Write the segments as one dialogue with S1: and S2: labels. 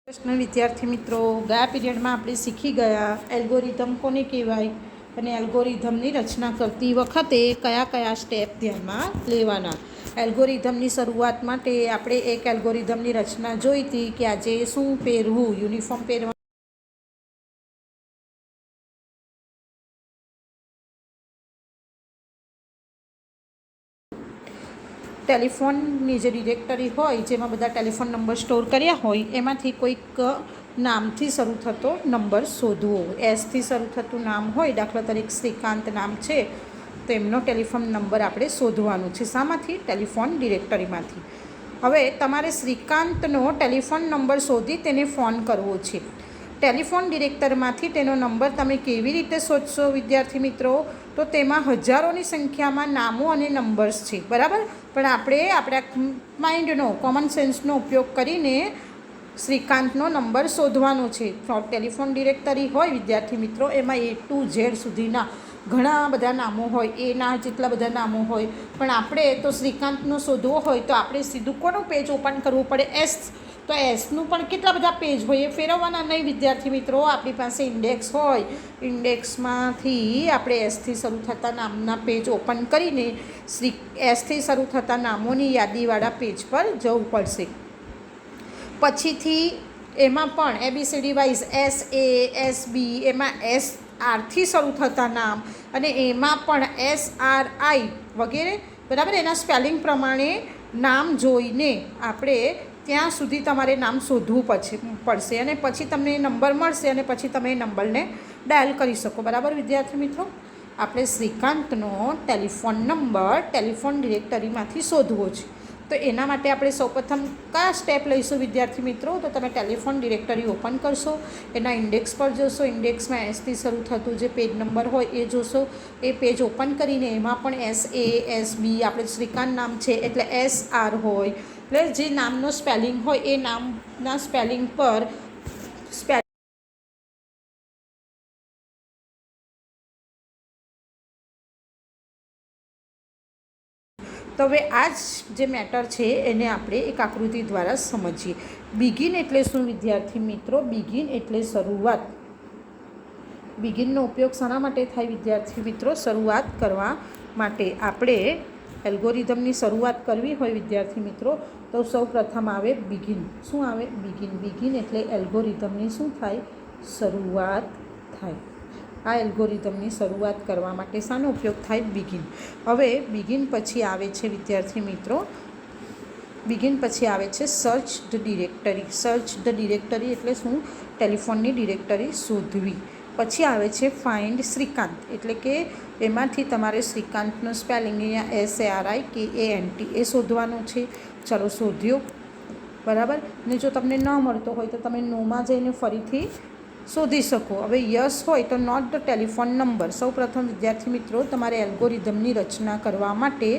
S1: પ્રશ્ન વિદ્યાર્થી મિત્રો, ગયા પીરિયડમાં આપણે શીખી ગયા એલ્ગોરિધમ કોને કહેવાય અને એલ્ગોરિધમની રચના કરતી વખતે કયા કયા સ્ટેપ ધ્યાનમાં લેવાના. એલ્ગોરિધમની શરૂઆત માટે આપણે એક એલ્ગોરિધમની રચના જોઈ હતી કે આજે શું પહેરવું, યુનિફોર્મ પહેરવા. ટેલિફોનની જે ડિરેક્ટરી હોય જેમાં બધા ટેલિફોન નંબર સ્ટોર કર્યા હોય એમાંથી કોઈક નામથી શરૂ થતો નંબર શોધવો. એસથી શરૂ થતું નામ હોય, દાખલા તરીકે શ્રીકાંત નામ છે તો એમનો ટેલિફોન નંબર આપણે શોધવાનો છે. શામાંથી? ટેલિફોન ડિરેક્ટરીમાંથી. હવે તમારે શ્રીકાંતનો ટેલિફોન નંબર શોધી તેને ફોન કરવો છે. ટેલિફોન ડિરેક્ટરમાંથી તેનો નંબર તમે કેવી રીતે શોધશો વિદ્યાર્થી મિત્રો? તો તેમાં હજારોની સંખ્યામાં નામો અને નંબર્સ છે, બરાબર. પણ આપણે આપણા માઇન્ડનો, કોમન સેન્સનો ઉપયોગ કરીને શ્રીકાંતનો નંબર શોધવાનો છે. ટેલિફોન ડિરેક્ટરી હોય વિદ્યાર્થી મિત્રો, એમાં A to Z સુધીના ઘણા બધા નામો હોય, એના જેટલા બધા નામો હોય. પણ આપણે તો શ્રીકાંતનો શોધવો હોય તો આપણે સીધું કોનું પેજ ઓપન કરવું પડે? એસ. તો એસનું પણ કેટલા બધા પેજ હોય, એ ફેરવવાના નહીં વિદ્યાર્થી મિત્રો. આપણી પાસે ઇન્ડેક્સ હોય, ઇન્ડેક્સમાંથી આપણે એસથી શરૂ થતા નામના પેજ ઓપન કરીને એસથી શરૂ થતા નામોની યાદીવાળા પેજ પર જવું પડશે. પછીથી એમાં પણ ABCD વાઇઝ SA, SB, એમાં SRથી શરૂ થતા નામ અને એમાં પણ SRI વગેરે, બરાબર. એના સ્પેલિંગ પ્રમાણે નામ જોઈને આપણે ત્યાં સુધી તમારે નામ શોધવું પડશે અને પછી તમને નંબર મળશે અને પછી તમે એ નંબરને ડાયલ કરી શકો, બરાબર વિદ્યાર્થી મિત્રો. આપણે શ્રીકાંતનો ટેલિફોન નંબર ટેલિફોન ડિરેક્ટરીમાંથી શોધવો છે. તો એના માટે આપણે સૌપ્રથમ કયા સ્ટેપ લઈશું વિદ્યાર્થી મિત્રો? તો તમે ટેલિફોન ડિરેક્ટરી ઓપન કરશો, એના ઇન્ડેક્સ પર જોશો, ઇન્ડેક્સમાં એસથી શરૂ થતું જે પેજ નંબર હોય એ જોશો. એ પેજ ઓપન કરીને એમાં પણ SA, SB, આપણે શ્રીકાંત નામ છે એટલે SR હોય, એટલે જે નામનો સ્પેલિંગ હોય એ નામના સ્પેલિંગ પર તો હવે આ જ જે મેટર છે એને આપણે એક આકૃતિ દ્વારા સમજીએ. બિગિન એટલે શું વિદ્યાર્થી મિત્રો? બિગિન એટલે શરૂઆત. બિગિનનો ઉપયોગ શાના માટે થાય વિદ્યાર્થી મિત્રો? શરૂઆત કરવા માટે. આપણે એલ્ગોરિધમની શરૂઆત કરવી હોય વિદ્યાર્થી મિત્રો તો સૌ પ્રથમ આવે બિગિન. શું આવે? બિગિન. બિગિન એટલે એલ્ગોરિધમની શું થાય? શરૂઆત થાય. આ એલ્ગોરિધમની શરૂઆત કરવા માટે શાનો ઉપયોગ થાય? બિગિન. હવે બિગિન પછી આવે છે વિદ્યાર્થી મિત્રો, બિગિન પછી આવે છે search the directory. Search the directory એટલે શું? ટેલિફોનની ડિરેક્ટરી શોધવી. પછી આવે છે ફાઇન્ડ શ્રીકાંત, એટલે કે એમાંથી તમારે શ્રીકાંતનો સ્પેલિંગ અહીંયા SARIKANT એ શોધવાનો છે. ચલો શોધ્યો, બરાબર. ને જો તમને ન મળતો હોય તો તમે નોમાં જઈને ફરીથી શોધી શકો. હવે યસ હોય તો નોટ ધ ટેલિફોન નંબર. સૌ પ્રથમ વિદ્યાર્થી મિત્રો તમારે એલ્ગોરિધમની રચના કરવા માટે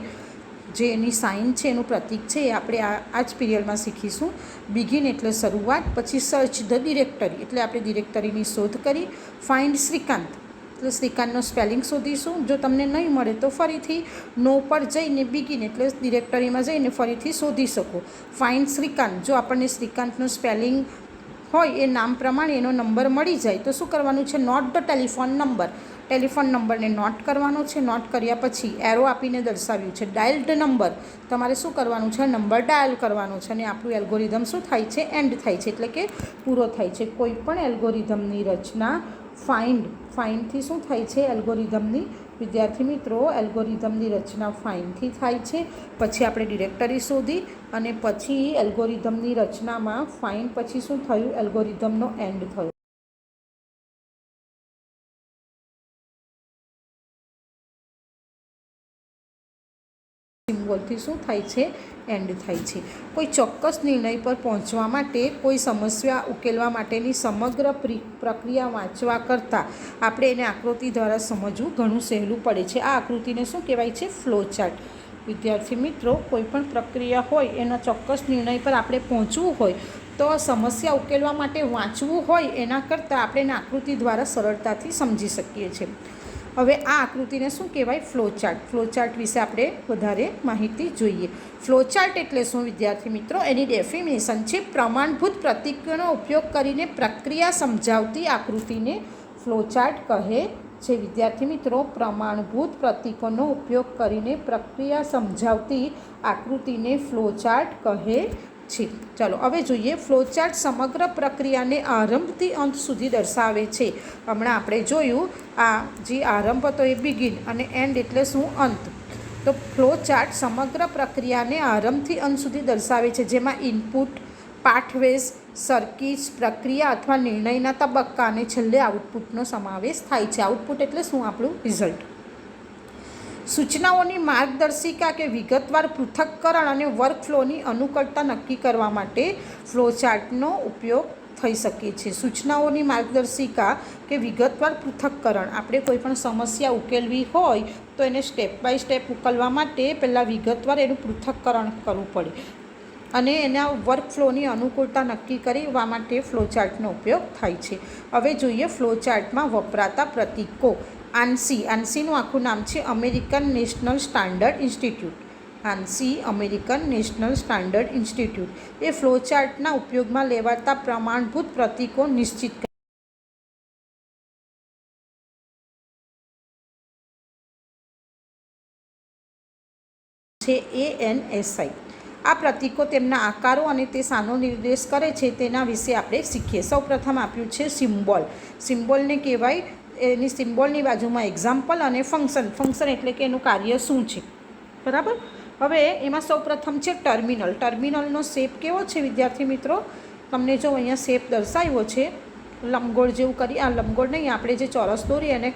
S1: જે એની સાઇન છે, એનું પ્રતીક છે, એ આપણે આ જ પીરિયડમાં શીખીશું. બિગિન એટલે શરૂઆત, પછી સર્ચ ધ ડિરેક્ટરી એટલે આપણે ડિરેક્ટરીની શોધ કરી. ફાઇન્ડ શ્રીકાંત એટલે શ્રીકાંતનો સ્પેલિંગ શોધીશું. જો તમને નહીં મળે તો ફરીથી નો પર જઈને બિગિન એટલે ડિરેક્ટરીમાં જઈને ફરીથી શોધી શકો. ફાઇન્ડ શ્રીકાંત, જો આપણને શ્રીકાંતનો સ્પેલિંગ હોય એ નામ પ્રમાણે એનો નંબર મળી જાય તો શું કરવાનું છે? Note the telephone number. Telephone નંબરને નોટ કરવાનો છે. નોટ કર્યા પછી એરો આપીને દર્શાવ્યું છે ડાયલ્ડ નંબર. તમારે શું કરવાનું છે? નંબર ડાયલ કરવાનો છે અને આપણું એલ્ગોરિધમ શું થાય છે? એન્ડ થાય છે, એટલે કે પૂરો થાય છે. કોઈ પણ એલ્ગોરિધમની રચના ફાઇન્ડથી શું થાય છે? એલ્ગોરિધમની વિદ્યાર્થી મિત્રો એલ્ગોરિધમની રચના ફાઇનથી થાય છે. પછી આપણે ડિરેક્ટરી શોધી અને પછી એલ્ગોરિધમની રચનામાં ફાઇન પછી શું થયું? એલ્ગોરિધમનો એન્ડ થયો. સિમ્બોલથી શું થાય છે? એન્ડ થાય છે. કોઈ ચોક્કસ નિર્ણય પર પહોંચવા માટે, કોઈ સમસ્યા ઉકેલવા માટેની સમગ્ર પ્રક્રિયા વાંચવા કરતાં આપણે એને આકૃતિ દ્વારા સમજવું ઘણું સહેલું પડે છે. આ આકૃતિને શું કહેવાય છે? Flow chart. વિદ્યાર્થી મિત્રો કોઈ પણ પ્રક્રિયા હોય એના ચોક્કસ નિર્ણય પર આપણે પહોંચવું હોય તો સમસ્યા ઉકેલવા માટે વાંચવું હોય એના કરતાં આપણે એને આકૃતિ દ્વારા સરળતાથી સમજી શકીએ છીએ. હવે આ આકૃતિને શું કહેવાય? ફ્લોચાર્ટ. ફ્લોચાર્ટ વિશે આપણે વધારે માહિતી જોઈએ. ફ્લોચાર્ટ એટલે શું વિદ્યાર્થી મિત્રો? એની ડેફિનેશન છે પ્રમાણભૂત પ્રતીકોનો ઉપયોગ કરીને પ્રક્રિયા સમજાવતી આકૃતિને ફ્લોચાર્ટ કહે છે. વિદ્યાર્થી મિત્રો, પ્રમાણભૂત પ્રતીકોનો ઉપયોગ કરીને પ્રક્રિયા સમજાવતી આકૃતિને ફ્લોચાર્ટ કહે છે. ચાલો હવે જોઈએ. ફ્લોચાર્ટ સમગ્ર પ્રક્રિયાને આરંભથી અંત સુધી દર્શાવે છે. હમણાં આપણે જોયું આ જે આરંભ હતો એ બિગિન અને એન્ડ એટલે શું? અંત. તો ફ્લોચાર્ટ સમગ્ર પ્રક્રિયાને આરંભથી અંત સુધી દર્શાવે છે, જેમાં ઇનપુટ, પાથવેઝ, સર્કિટ્સ, પ્રક્રિયા અથવા નિર્ણયના તબક્કા અને છેલ્લે આઉટપુટનો સમાવેશ થાય છે. આઉટપુટ એટલે શું? આપણું રિઝલ્ટ. સૂચનાઓની માર્ગદર્શિકા કે વિગતવાર પૃથક્કરણ અને વર્કફ્લોની અનુકૂળતા નક્કી કરવા માટે ફ્લોચાર્ટનો ઉપયોગ થઈ શકે છે. સૂચનાઓની માર્ગદર્શિકા કે વિગતવાર પૃથક્કરણ, આપણે કોઈ પણ સમસ્યા ઉકેલવી હોય તો એને સ્ટેપ બાય સ્ટેપ ઉકેલવા માટે પહેલાં વિગતવાર એનું પૃથક્કરણ કરવું પડે અને એના વર્કફ્લોની અનુકૂળતા નક્કી કરવા માટે ફ્લોચાર્ટનો ઉપયોગ થાય છે. હવે જોઈએ ફ્લોચાર્ટમાં વપરાતા પ્રતીકો. આન્સી. આન્સીનું આખું નામ છે American National Standard Institute. ANSI American National Standard Institute એ ફ્લોચાર્ટના ઉપયોગમાં લેવાતા પ્રમાણભૂત પ્રતીકો નિશ્ચિત છે. ANSI. આ પ્રતીકો તેમના આકારો અને તે શાનો નિર્દેશ કરે છે તેના વિશે આપણે શીખીએ. સૌપ્રથમ આપ્યું છે સિમ્બોલ. સિમ્બોલને કહેવાય, એની સિમ્બોલની બાજુમાં એક્ઝામ્પલ અને ફંક્શન. ફંક્શન એટલે કે એનું કાર્ય શું છે, બરાબર. હવે એમાં સૌપ્રથમ છે ટર્મિનલ. ટર્મિનલનો શેપ કેવો છે વિદ્યાર્થી મિત્રો? તમને જો અહીંયા શેપ દર્શાવ્યો છે લંબગોળ જેવું કરી, આ લંબગોળ નહીં, આપણે જે ચોરસ દોરીએ એને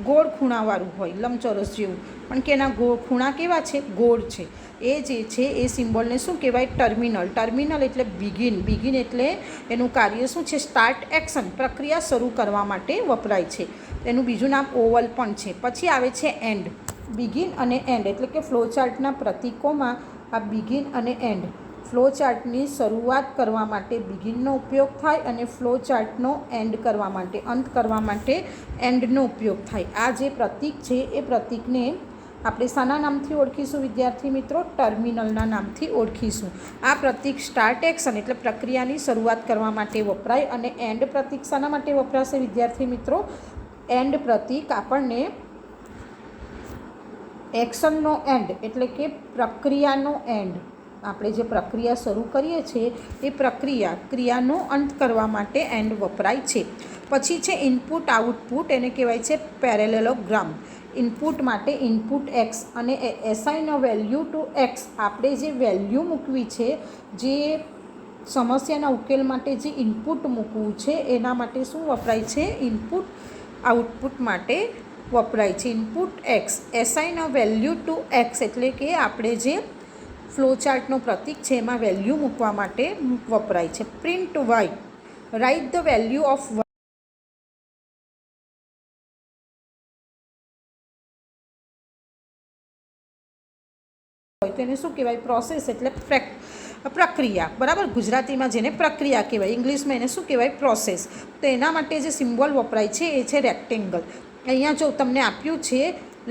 S1: ગોળ ખૂણાવાળું હોય, લંબચોરસ જેવું, પણ કે એના ગોળ ખૂણા કેવા છે? ગોળ છે. એ જે છે એ સિમ્બોલને શું કહેવાય? ટર્મિનલ. ટર્મિનલ એટલે બિગિન. બિગિન એટલે એનું કાર્ય શું છે? સ્ટાર્ટ એક્શન, પ્રક્રિયા શરૂ કરવા માટે વપરાય છે. એનું બીજું નામ ઓવલ પણ છે. પછી આવે છે એન્ડ. બિગિન અને એન્ડ એટલે કે ફ્લોચાર્ટના પ્રતીકોમાં આ બિગિન અને એન્ડ. ફ્લોચાર્ટની શરૂઆત કરવા માટે બિગિનનો ઉપયોગ થાય અને ફ્લોચાર્ટનો એન્ડ કરવા માટે, અંત કરવા માટે એન્ડનો ઉપયોગ થાય. આ જે પ્રતીક છે એ પ્રતીકને આપણે શાના નામથી ઓળખીશું વિદ્યાર્થી મિત્રો? ટર્મિનલના નામથી ઓળખીશું. આ પ્રતીક સ્ટાર્ટ એક્શન એટલે પ્રક્રિયાની શરૂઆત કરવા માટે વપરાય અને એન્ડ પ્રતીક શાના માટે વપરાશે વિદ્યાર્થી મિત્રો? એન્ડ પ્રતીક આપણને એક્શનનો એન્ડ એટલે કે પ્રક્રિયાનો એન્ડ, આપણે જે પ્રક્રિયા શરૂ કરીએ છીએ એ ક્રિયાનો અંત કરવા માટે એન્ડ વપરાય છે. પછી છે ઇનપુટ આઉટપુટ. એને કહેવાય છે પેરેલેલોગ્રામ. ઇનપુટ માટે ઇનપુટ એક્સ અને એસાઇન અ વેલ્યુ ટુ એક્સ. આપણે જે વેલ્યુ મૂકવી છે, જે સમસ્યાના ઉકેલ માટે જે ઇનપુટ મૂકવું છે એના માટે શું વપરાય છે? ઇનપુટ આઉટપુટ માટે વપરાય છે. ઇનપુટ એક્સ, એસાઇન અ વેલ્યુ ટુ એક્સ એટલે કે આપણે જે ફ્લોચાર્ટનો પ્રતીક છે એમાં વેલ્યુ મૂકવા માટે વપરાય છે. Print Y, write the value of તો એને શું કહેવાય? પ્રોસેસ એટલે પ્રક્રિયા, બરાબર. ગુજરાતીમાં જેને પ્રક્રિયા કહેવાય, ઇંગ્લિશમાં એને શું કહેવાય? પ્રોસેસ. તો એના માટે જે સિમ્બોલ વપરાય છે એ છે રેક્ટેંગલ. અહીંયા જો તમને આપ્યું છે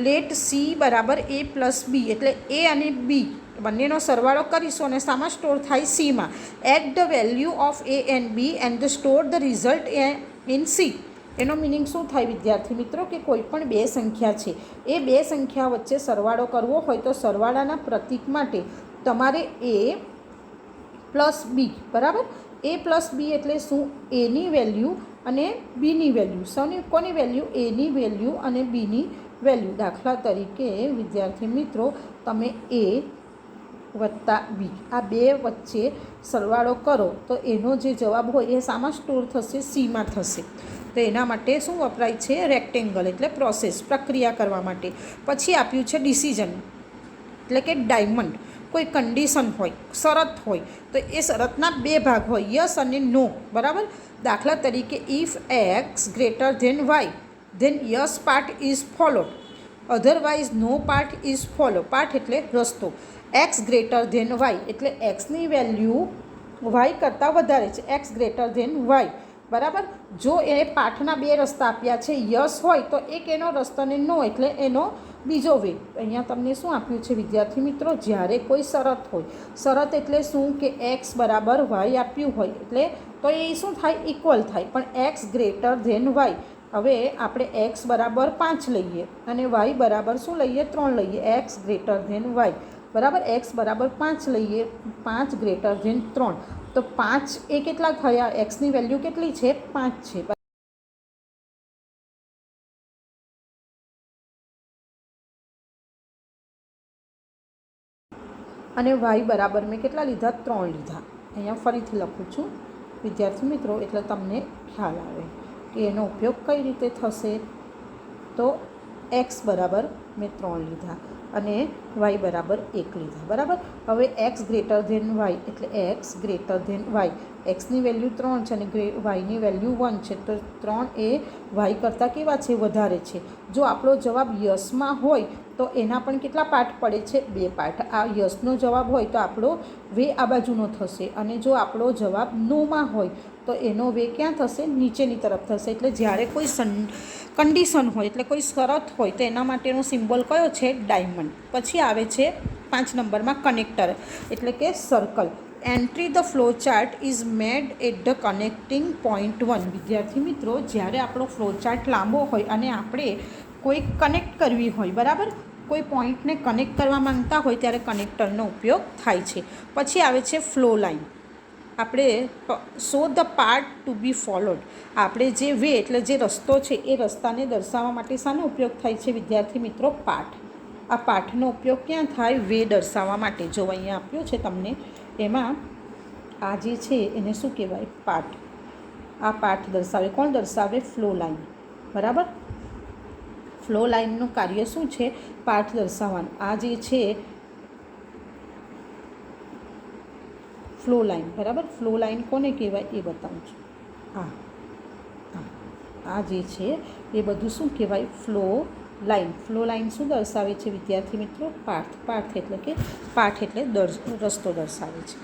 S1: લેટ સી બરાબર એ પ્લસ બી, એટલે એ અને બી બંનેનો સરવાળો કરીશું અને શામાં સ્ટોર થાય? સીમાં. At the value of a and b and the store the result in c. એનો મિનિંગ શું થાય વિદ્યાર્થી મિત્રો? કે કોઈ પણ બે સંખ્યા છે, એ બે સંખ્યા વચ્ચે સરવાળો કરવો હોય તો સરવાળાના પ્રતીક માટે તમારે એ પ્લસ બી, બરાબર. એ પ્લસ બી એટલે શું? એની વેલ્યુ અને બીની વેલ્યુ. કોની વેલ્યુ? એની વેલ્યુ અને બીની વેલ્યુ. દાખલા તરીકે વિદ્યાર્થી મિત્રો, તમે એ વત્તા બી આ બે વચ્ચે સરવાળો કરો તો એનો જે જવાબ હોય એ શામાં સ્ટોર થશે? સીમાં થશે. તો એના માટે શું વપરાય છે? રેક્ટેંગલ એટલે પ્રોસેસ, પ્રક્રિયા કરવા માટે. પછી આપ્યું છે ડિસિઝન એટલે કે ડાયમંડ. કોઈ કન્ડિશન હોય, શરત હોય, તો એ શરતના બે ભાગ હોય, યસ અને નો, બરાબર. દાખલા તરીકે if X greater than Y then yes part is followed, otherwise no part is follow. Part એટલે રસ્તો. એક્સ ગ્રેટર ધેન વાય એટલે એક્સની વેલ્યુ વાય કરતાં વધારે છે. એક્સ ગ્રેટર ધેન વાય, બરાબર. જો એ પાઠના બે રસ્તા આપ્યા છે, યસ હોય તો એક એનો રસ્તો ને નો એટલે એનો બીજો વે. અહીંયા તમને શું આપ્યું છે વિદ્યાર્થી મિત્રો, જ્યારે કોઈ શરત હોય, શરત એટલે શું કે એક્સ બરાબર વાય આપ્યું હોય એટલે તો એ શું થાય, ઇક્વલ થાય. પણ એક્સ ગ્રેટર ધેન વાય. હવે આપણે એક્સ બરાબર 5 લઈએ અને વાય બરાબર શું લઈએ, 3 લઈએ. એક્સ ગ્રેટર ધેન વાય બરાબર. એક્સ બરાબર 5 લઈએ, 5 ગ્રેટર ધેન 3. તો 5 એ કેટલા થયા, એક્સની વેલ્યુ કેટલી છે, 5 છે. અને વાય બરાબર મેં કેટલા લીધા, 3 લીધા. અહીંયા ફરીથી લખું છું વિદ્યાર્થી મિત્રો, એટલે તમને ખ્યાલ આવે કે એનો ઉપયોગ કઈ રીતે થશે. તો એક્સ બરાબર મેં 3 લીધા અને વાય બરાબર 1 લીધા. બરાબર. હવે એક્સ ગ્રેટર ધેન વાય એટલે એક્સ ગ્રેટર ધેન વાય. એક્સની વેલ્યુ 3 છે અને વાયની વેલ્યુ 1 છે, તો 3 એ વાય કરતાં કેવા છે, વધારે છે. જો આપણો જવાબ યસમાં હોય તો એના પણ કેટલા પાઠ પડે છે, 2 પાઠ. આ યસનો જવાબ હોય તો આપણો વે આ બાજુનો થશે, અને જો આપણો જવાબ નોમાં હોય તો એનો વે ક્યાં થશે, નીચેની તરફ થશે. એટલે જ્યારે કોઈ કન્ડિશન હોય એટલે કોઈ શરત હોય તો એના માટેનો સિમ્બોલ કયો છે, ડાયમંડ. પછી આવે છે 5 નંબરમાં કનેક્ટર એટલે કે circle. Entry the flow chart is made at the connecting point 1. વિદ્યાર્થી મિત્રો, જ્યારે આપણો ફ્લો ચાર્ટ લાંબો હોય અને આપણે કોઈ કનેક્ટ કરવી હોય, બરાબર, કોઈ પોઈન્ટને કનેક્ટ કરવા માંગતા હોય ત્યારે કનેક્ટરનો ઉપયોગ થાય છે. પછી આવે છે ફ્લો લાઇન. આપણે so the part to be followed. આપણે જે વે એટલે જે રસ્તો છે એ રસ્તાને દર્શાવવા માટે શાનો ઉપયોગ થાય છે વિદ્યાર્થી મિત્રો, પાઠ. આ પાઠનો ઉપયોગ ક્યાં થાય, વે દર્શાવવા માટે. જો અહીંયા આપ્યો છે તમને, એમાં આ જે છે એને શું કહેવાય, પાઠ. આ પાઠ દર્શાવે, કોણ દર્શાવે, ફ્લો લાઇન. બરાબર. ફ્લો લાઇનનું કાર્ય શું છે, પાઠ દર્શાવવાનું. આ જે છે ફ્લો લાઇન. બરાબર. ફ્લો લાઇન કોને કહેવાય એ બતાવું છું. આ જે છે એ બધું શું કહેવાય, ફ્લો લાઇન. ફ્લો લાઇન શું દર્શાવે છે વિદ્યાર્થી મિત્રો, પાઠ. પાઠ એટલે કે પાઠ એટલે રસ્તો દર્શાવે છે.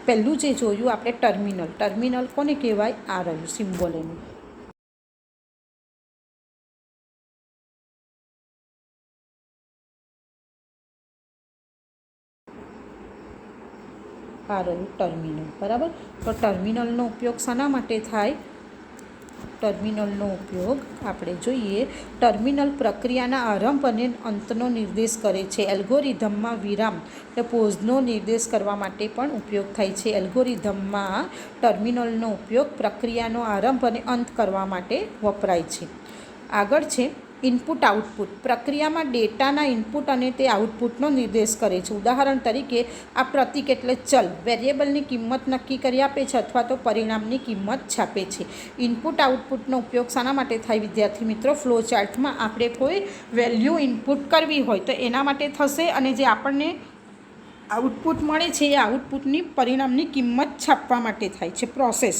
S1: પહેલું જે જોયું આપણે ટર્મિનલ. ટર્મિનલ કોને કહેવાય, આ રહ્યું સિમ્બોલ એનું. આ રહ્યું ટર્મિનલ. બરાબર. તો ટર્મિનલનો ઉપયોગ શાના માટે થાય, ટર્મિનલનો ઉપયોગ આપણે જોઈએ, ટર્મિનલ પ્રક્રિયાના આરંભ અને અંતનો નિર્દેશ કરે છે. એલ્ગોરિધમમાં વિરામ એટલે પોઝનો નિર્દેશ કરવા માટે પણ ઉપયોગ થાય છે. એલ્ગોરિધમમાં ટર્મિનલનો ઉપયોગ પ્રક્રિયાનો આરંભ અને અંત કરવા માટે વપરાય છે. આગળ છે ઇનપુટ આઉટપુટ. પ્રક્રિયામાં ડેટાના ઇનપુટ અને તે આઉટપુટનો નિર્દેશ કરે છે. ઉદાહરણ તરીકે આ પ્રતીક એટલે ચલ, વેરિયેબલની કિંમત નક્કી કરી આપે છે અથવા તો પરિણામની કિંમત છાપે છે. ઇનપુટ આઉટપુટનો ઉપયોગ શાના માટે થાય વિદ્યાર્થી મિત્રો, ફ્લો ચાર્ટમાં આપણે કોઈ વેલ્યુ ઇનપુટ કરવી હોય તો એના માટે થશે, અને જે આપણને આઉટપુટ મળે છે એ આઉટપુટની પરિણામની કિંમત છાપવા માટે થાય છે. પ્રોસેસ.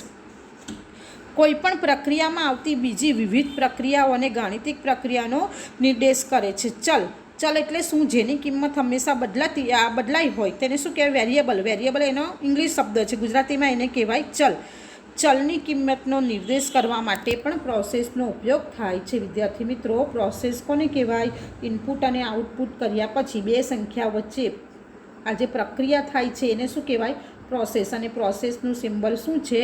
S1: કોઈપણ પ્રક્રિયામાં આવતી બીજી વિવિધ પ્રક્રિયાઓ અને ગાણિતિક પ્રક્રિયાનો નિર્દેશ કરે છે. ચલ એટલે શું, જેની કિંમત હંમેશા બદલાઈ હોય તેને શું કહેવાય, વેરિયેબલ. વેરિયેબલ એનો ઇંગ્લિશ શબ્દ છે, ગુજરાતીમાં એને કહેવાય ચલ. ચલની કિંમતનો નિર્દેશ કરવા માટે પણ પ્રોસેસનો ઉપયોગ થાય છે. વિદ્યાર્થી મિત્રો, પ્રોસેસ કોને કહેવાય, ઇનપુટ અને આઉટપુટ કર્યા પછી બે સંખ્યા વચ્ચે આ જે પ્રક્રિયા થાય છે એને શું કહેવાય, પ્રોસેસ. અને પ્રોસેસનું સિમ્બલ શું છે,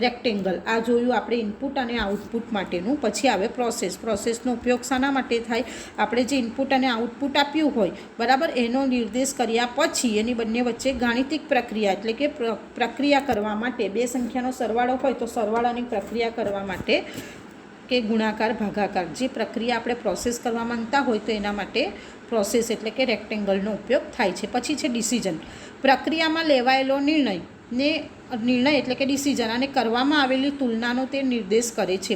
S1: રેક્ટેંગલ. આ જોયું આપણે ઇનપુટ અને આઉટપુટ માટેનું. પછી આવે પ્રોસેસ. પ્રોસેસનો ઉપયોગ શાના માટે થાય, આપણે જે ઇનપુટ અને આઉટપુટ આપ્યું હોય, બરાબર, એનો નિર્દેશ કર્યા પછી એની બંને વચ્ચે ગાણિતિક પ્રક્રિયા એટલે કે પ્રક્રિયા કરવા માટે, બે સંખ્યાનો સરવાળો હોય તો સરવાળાની પ્રક્રિયા કરવા માટે કે ગુણાકાર ભાગાકાર જે પ્રક્રિયા આપણે પ્રોસેસ કરવા માંગતા હોય તો એના માટે પ્રોસેસ એટલે કે રેક્ટેંગલનો ઉપયોગ થાય છે. પછી છે ડિસિઝન. પ્રક્રિયામાં લેવાયેલો નિર્ણય એટલે કે ડિસિઝન અને કરવામાં આવેલી તુલનાનો તે નિર્દેશ કરે છે.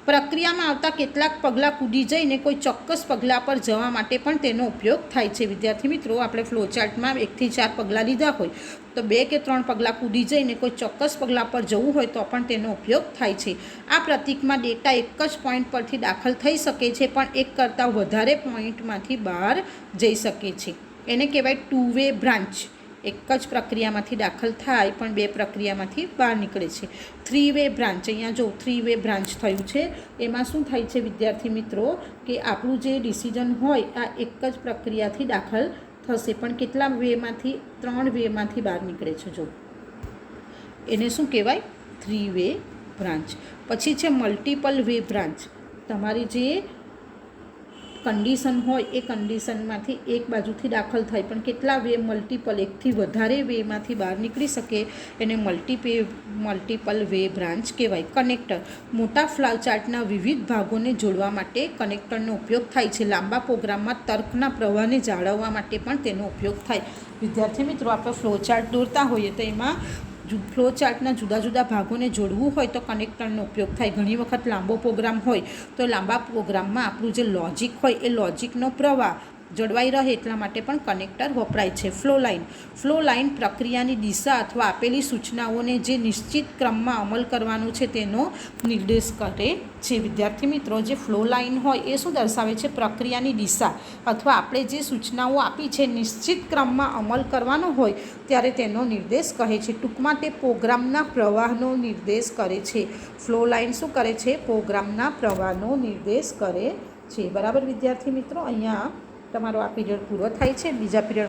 S1: પ્રક્રિયામાં આવતા કેટલાક પગલાં કૂદી જઈને કોઈ ચોક્કસ પગલાં પર જવા માટે પણ તેનો ઉપયોગ થાય છે. વિદ્યાર્થી મિત્રો, આપણે ફ્લોચાર્ટમાં 1 થી 4 પગલાં લીધા હોય તો 2 કે 3 પગલાં કૂદી જઈને કોઈ ચોક્કસ પગલાં પર જવું હોય તો પણ તેનો ઉપયોગ થાય છે. આ પ્રતીકમાં ડેટા એક જ પોઈન્ટ પરથી દાખલ થઈ શકે છે, પણ એક કરતાં વધારે પોઈન્ટમાંથી બહાર જઈ શકે છે. એને કહેવાય ટુ વે બ્રાન્ચ. એક જ પ્રક્રિયામાંથી દાખલ થાય પણ 2 પ્રક્રિયામાંથી બહાર નીકળે છે. 3 વે બ્રાન્ચ, અહીંયા જો 3 વે બ્રાન્ચ થયું છે. એમાં શું થાય છે વિદ્યાર્થી મિત્રો કે આપણું જે ડિસિઝન હોય આ એક જ પ્રક્રિયાથી દાખલ થશે, પણ કેટલા વેમાંથી? 3 વેમાંથી બહાર નીકળે છે. જો એને શું કહેવાય? 3 વે બ્રાન્ચ. પછી છે મલ્ટિપલ વે બ્રાન્ચ. તમારી જે કન્ડિશન હોય એ કન્ડિશનમાંથી એક બાજુથી દાખલ થાય પણ કેટલા વે? મલ્ટિપલ, એકથી વધારે વેમાંથી બહાર નીકળી શકે એને મલ્ટિપલ વે બ્રાન્ચ કહેવાય. કનેક્ટર, મોટા ફ્લોચાર્ટના વિવિધ ભાગોને જોડવા માટે કનેક્ટરનો ઉપયોગ થાય છે. લાંબા પ્રોગ્રામમાં તર્કના પ્રવાહને જાળવવા માટે પણ તેનો ઉપયોગ થાય. વિદ્યાર્થી મિત્રો, આપણે ફ્લોચાર્ટ દોરતા હોઈએ તો એમાં ફ્લોચાર્ટના જુદા જુદા ભાગોને જોડવું હોય તો કનેક્ટરનો ઉપયોગ થાય. ઘણી વખત લાંબો પ્રોગ્રામ હોય તો લાંબા પ્રોગ્રામમાં આપણું જે લોજિક હોય એ લોજિકનો પ્રવાહ જળવાઈ રહે એટલા માટે પણ કનેક્ટર વપરાય છે. Flow line. ફ્લો લાઇન પ્રક્રિયાની દિશા અથવા આપેલી સૂચનાઓને જે નિશ્ચિત ક્રમમાં અમલ કરવાનો છે તેનો નિર્દેશ કરે છે. વિદ્યાર્થી મિત્રો, જે ફ્લો લાઇન હોય એ શું દર્શાવે છે? પ્રક્રિયાની દિશા અથવા આપણે જે સૂચનાઓ આપી છે નિશ્ચિત ક્રમમાં અમલ કરવાનો હોય ત્યારે તેનો નિર્દેશ કહે છે. ટૂંકમાં તે પ્રોગ્રામના પ્રવાહનો નિર્દેશ કરે છે. ફ્લો લાઇન શું કરે છે? પ્રોગ્રામના પ્રવાહનો નિર્દેશ કરે છે. બરાબર વિદ્યાર્થી મિત્રો, અહીંયા તમારો આ પીરિયડ પૂરો થાય છે. બીજા પીરિયડ